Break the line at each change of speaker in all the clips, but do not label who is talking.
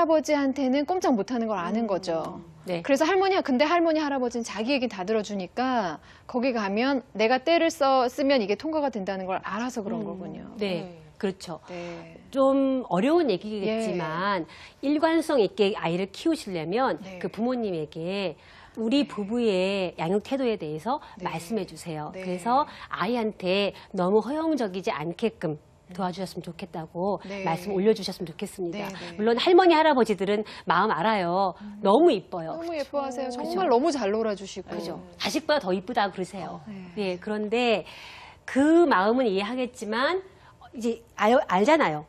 할아버지한테는 꼼짝 못하는 걸 아는 거죠.
네.
그래서 근데 할머니, 할아버지는 자기 얘기 다 들어주니까 거기 가면 내가 때를 쓰면 이게 통과가 된다는 걸 알아서 그런 거군요.
네. 그렇죠.
네.
좀 어려운 얘기겠지만 일관성 있게 아이를 키우시려면
네.
그 부모님에게 우리 부부의 양육 태도에 대해서 말씀해 주세요.
네.
그래서 아이한테 너무 허용적이지 않게끔 도와주셨으면 좋겠다고 말씀 올려주셨으면 좋겠습니다.
네, 네.
물론 할머니, 할아버지들은 마음 알아요. 너무 이뻐요.
너무 예뻐하세요.
그쵸?
정말 너무 잘 놀아주시고.
그죠. 자식보다 더 이쁘다 그러세요.
네.
예, 그런데 그 마음은 이해하겠지만 이제 알잖아요.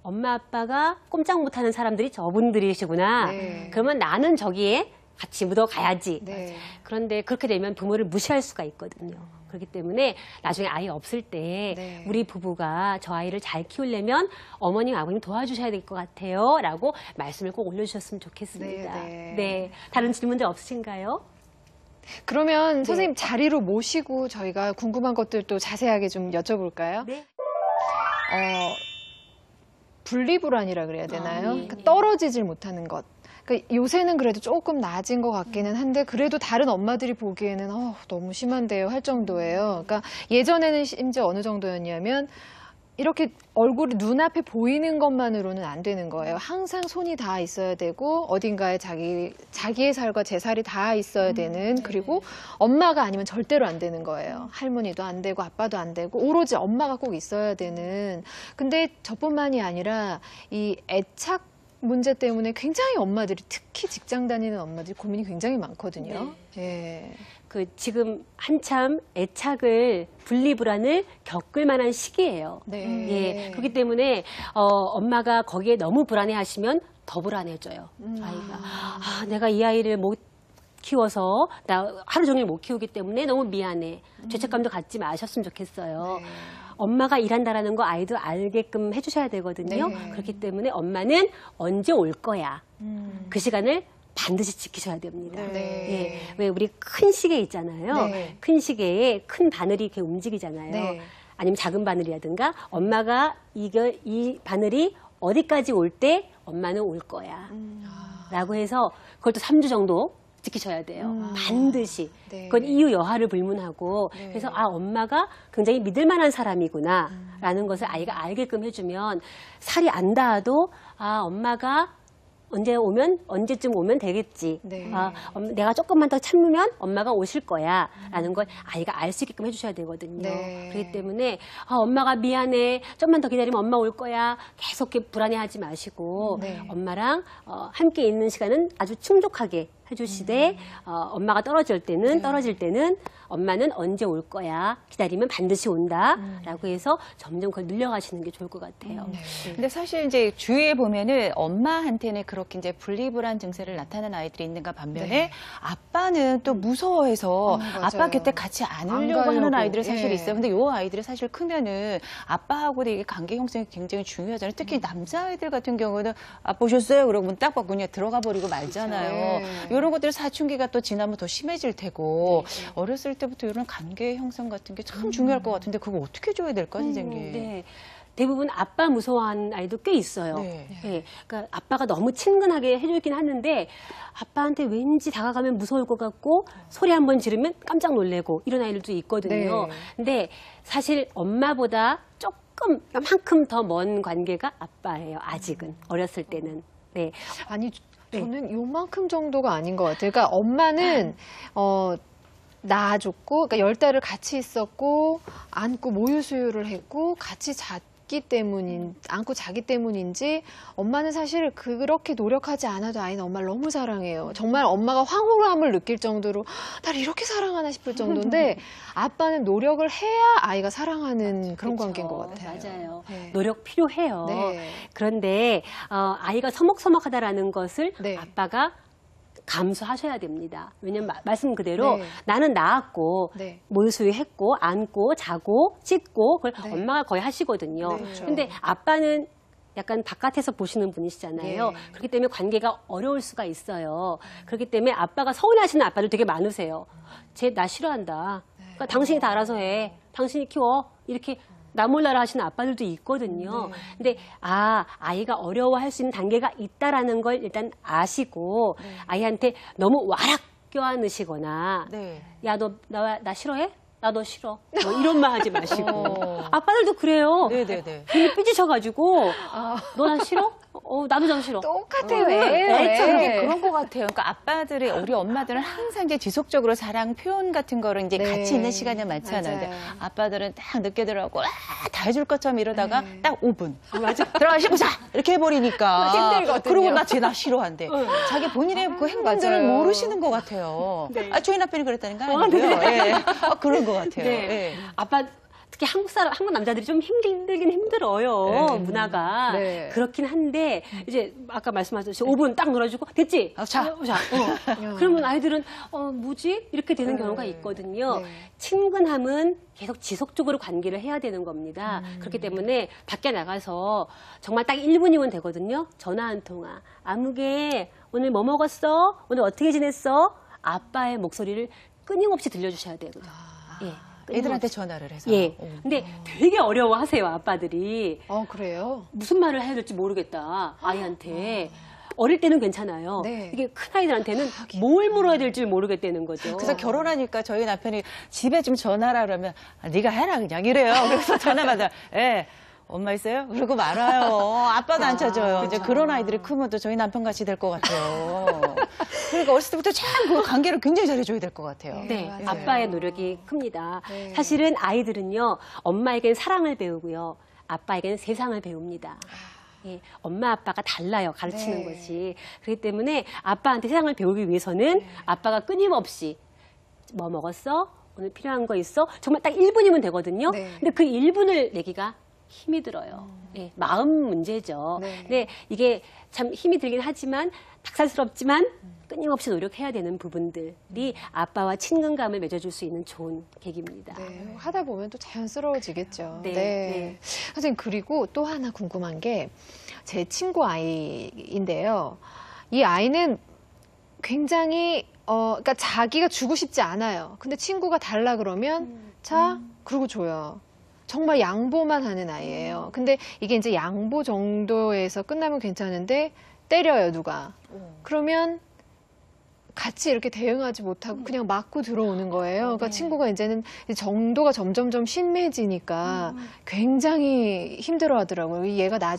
엄마 아빠가 꼼짝 못하는 사람들이 저분들이시구나.
네.
그러면 나는 저기에 같이 묻어가야지.
네.
그런데 그렇게 되면 부모를 무시할 수가 있거든요. 그렇기 때문에 나중에 아이 없을 때
네.
우리 부부가 저 아이를 잘 키우려면 어머님, 아버님 도와주셔야 될 것 같아요. 라고 말씀을 꼭 올려주셨으면 좋겠습니다.
네, 네.
네. 다른 질문들 없으신가요?
그러면 선생님 자리로 모시고 저희가 궁금한 것들도 자세하게 좀 여쭤볼까요?
네.
분리불안이라 그래야 되나요?
네.
그러니까 떨어지질 못하는 것. 그러니까 요새는 그래도 조금 나아진 것 같기는 한데 그래도 다른 엄마들이 보기에는 너무 심한데요 할 정도예요. 그러니까 예전에는 심지어 어느 정도였냐면 이렇게 얼굴이 눈앞에 보이는 것만으로는 안 되는 거예요. 항상 손이 다 있어야 되고 어딘가에 자기의 살과 제 살이 다 있어야 되는 그리고 엄마가 아니면 절대로 안 되는 거예요. 할머니도 안 되고 아빠도 안 되고 오로지 엄마가 꼭 있어야 되는. 근데 저뿐만이 아니라 이 애착 문제 때문에 굉장히 엄마들이 특히 직장 다니는 엄마들이 고민이 굉장히 많거든요. 예.
그 지금 한참 애착을 분리불안을 겪을 만한 시기예요.
네.
예, 그렇기 때문에 엄마가 거기에 너무 불안해하시면 더 불안해져요. 아이가 내가 이 아이를 못 키워서 나 하루 종일 못 키우기 때문에 너무 미안해. 죄책감도 갖지 마셨으면 좋겠어요.
네.
엄마가 일한다라는 거 아이도 알게끔 해주셔야 되거든요.
네.
그렇기 때문에 엄마는 언제 올 거야. 그 시간을 반드시 지키셔야 됩니다.
네.
예, 왜 우리 큰 시계 있잖아요.
네.
큰 시계에 큰 바늘이 이렇게 움직이잖아요.
네.
아니면 작은 바늘이라든가 엄마가 이 바늘이 어디까지 올 때 엄마는 올 거야. 라고 해서 그걸 또 3주 정도 지키셔야 돼요. 반드시.
네.
그건 이유 여하를 불문하고 그래서 엄마가 굉장히 믿을 만한 사람이구나 라는 것을 아이가 알게끔 해주면 살이 안 닿아도 엄마가 언제쯤 오면 되겠지.
네.
내가 조금만 더 참으면 엄마가 오실 거야. 라는 걸 아이가 알 수 있게끔 해주셔야 되거든요.
네.
그렇기 때문에, 엄마가 미안해. 좀만 더 기다리면 엄마 올 거야. 계속 불안해하지 마시고,
네.
엄마랑 함께 있는 시간은 아주 충족하게 해주시되, 엄마가 떨어질 때는 엄마는 언제 올 거야. 기다리면 반드시 온다. 라고 해서 점점 그걸 늘려가시는 게 좋을 것 같아요.
근데 사실 이제 주위에 보면은 엄마한테는 그렇게 이제 분리불안 증세를 나타내는 아이들이 있는가 반면에 아빠는 또 무서워해서 아빠 곁에 같이 안 오려고 하는 아이들이 사실 있어요. 근데 요 아이들이 사실 크면은 아빠하고 이게 관계 형성이 굉장히 중요하잖아요. 특히 남자아이들 같은 경우는 아빠 오셨어요? 그러고 문 딱 받고 그냥 들어가 버리고 말잖아요. 이런 것들이 사춘기가 또 지나면 더 심해질 테고 어렸을 때부터 이런 관계 형성 같은 게 참 중요할 것 같은데 그거 어떻게 줘야 될까, 선생님?
네. 대부분 아빠 무서워하는 아이도 꽤 있어요.
네.
예, 그러니까 아빠가 너무 친근하게 해주긴 하는데 아빠한테 왠지 다가가면 무서울 것 같고 소리 한번 지르면 깜짝 놀래고 이런 아이들도 있거든요.
네.
근데 사실 엄마보다 조금 만큼 더 먼 관계가 아빠예요. 아직은 어렸을 때는. 네.
아니 저는 요만큼 정도가 아닌 것 같아요. 그러니까 엄마는 낳아줬고, 그러니까 10달을 같이 있었고, 안고 모유 수유를 했고, 같이 안고 자기 때문인지, 엄마는 사실 그렇게 노력하지 않아도 아이는 엄마를 너무 사랑해요. 정말 엄마가 황홀함을 느낄 정도로, 나를 이렇게 사랑하나 싶을 정도인데, 아빠는 노력을 해야 아이가 사랑하는 그런 관계인 것 같아요.
맞아요.
네.
노력 필요해요.
네.
그런데 아이가 서먹서먹하다라는 것을
네.
아빠가 감수하셔야 됩니다. 왜냐면 말씀 그대로
네.
나는 낳았고
네.
모유수유했고 안고 자고 씻고 그걸
네.
엄마가 거의 하시거든요.
네, 그렇죠.
근데 아빠는 약간 바깥에서 보시는 분이시잖아요.
네.
그렇기 때문에 관계가 어려울 수가 있어요. 그렇기 때문에 아빠가 서운하시는 아빠들 되게 많으세요. 쟤 나 싫어한다. 그러니까 당신이 다 알아서 해. 당신이 키워. 이렇게 나몰라라 하시는 아빠들도 있거든요. 근데 아이가 어려워할 수 있는 단계가 있다라는 걸 일단 아시고 아이한테 너무 와락 껴안으시거나
네.
야, 나 싫어해? 나 너 싫어. 뭐 이런 말 하지 마시고. 아빠들도 그래요.
네네네.
괜히 삐지셔가지고 너 나 싫어? 나도 너 싫어.
똑같아요.
애처럼
애.
그런 것 같아요. 그러니까 아빠들이, 우리 엄마들은 항상 이제 지속적으로 사랑 표현 같은 거를 이제
네.
같이 있는 시간이 많잖아요. 근데
맞아요.
아빠들은 딱 늦게 들어가고 다 해줄 것처럼 이러다가 딱 5분.
맞아.
들어가 씻고 자! 이렇게 해버리니까.
힘들거든요.
그러고 나 싫어한대. 자기 본인의 그 행동들을
맞아요.
모르시는 것 같아요.
네.
저희 남편이 그랬다는 거 아니고요. 예. 그런 것 같아요.
네.
예.
아빠 특히 한국 남자들이 좀 힘들긴 힘들어요. 문화가.
네.
그렇긴 한데 이제 아까 말씀하셨듯이 5분 딱 놀아주고 됐지?
자.
그러면 아이들은 뭐지? 이렇게 되는 경우가 있거든요.
네.
친근함은 계속 지속적으로 관계를 해야 되는 겁니다. 그렇기 때문에 밖에 나가서 정말 딱 1분이면 되거든요. 전화 한 통화. 아무개 오늘 뭐 먹었어? 오늘 어떻게 지냈어? 아빠의 목소리를 끊임없이 들려주셔야 되거든요. 예.
애들한테 전화를 해서.
예. 근데 되게 어려워하세요, 아빠들이.
그래요?
무슨 말을 해야 될지 모르겠다, 아이한테. 어릴 때는 괜찮아요.
네.
이게 큰 아이들한테는 뭘 물어야 될지 모르겠다는 거죠.
그래서 결혼하니까 저희 남편이 집에 좀 전화라 그러면 네가 해라 그냥 이래요. 그래서 전화 받아. 예. 엄마 있어요? 그러고 말아요. 아빠도 안 찾아요. 이제 그런 아이들이 크면 또 저희 남편 같이 될 것 같아요. 그러니까 어렸을 때부터 참 그 관계를 굉장히 잘해줘야 될 것 같아요.
네,
맞아요.
아빠의 노력이 큽니다.
네.
사실은 아이들은요, 엄마에겐 사랑을 배우고요, 아빠에겐 세상을 배웁니다. 예, 엄마 아빠가 달라요, 가르치는
네.
것이. 그렇기 때문에 아빠한테 세상을 배우기 위해서는 아빠가 끊임없이 뭐 먹었어? 오늘 필요한 거 있어? 정말 딱 1분이면 되거든요.
네.
근데 그 1분을 내기가 힘이 들어요. 예, 마음 문제죠.
네.
근데 이게 참 힘이 들긴 하지만 닭살스럽지만 끊임없이 노력해야 되는 부분들이 아빠와 친근감을 맺어줄 수 있는 좋은 계기입니다.
네, 하다 보면 또 자연스러워지겠죠.
네,
네.
네.
선생님, 그리고 또 하나 궁금한 게 제 친구 아이인데요. 이 아이는 굉장히 그러니까 자기가 주고 싶지 않아요. 근데 친구가 달라 그러면 자, 그러고 줘요. 정말 양보만 하는 아이예요. 근데 이게 이제 양보 정도에서 끝나면 괜찮은데 때려요, 누가. 그러면 같이 이렇게 대응하지 못하고 그냥 맞고 들어오는 거예요. 그러니까 친구가 이제는 정도가 점점점 심해지니까 굉장히 힘들어 하더라고요. 얘가 나중에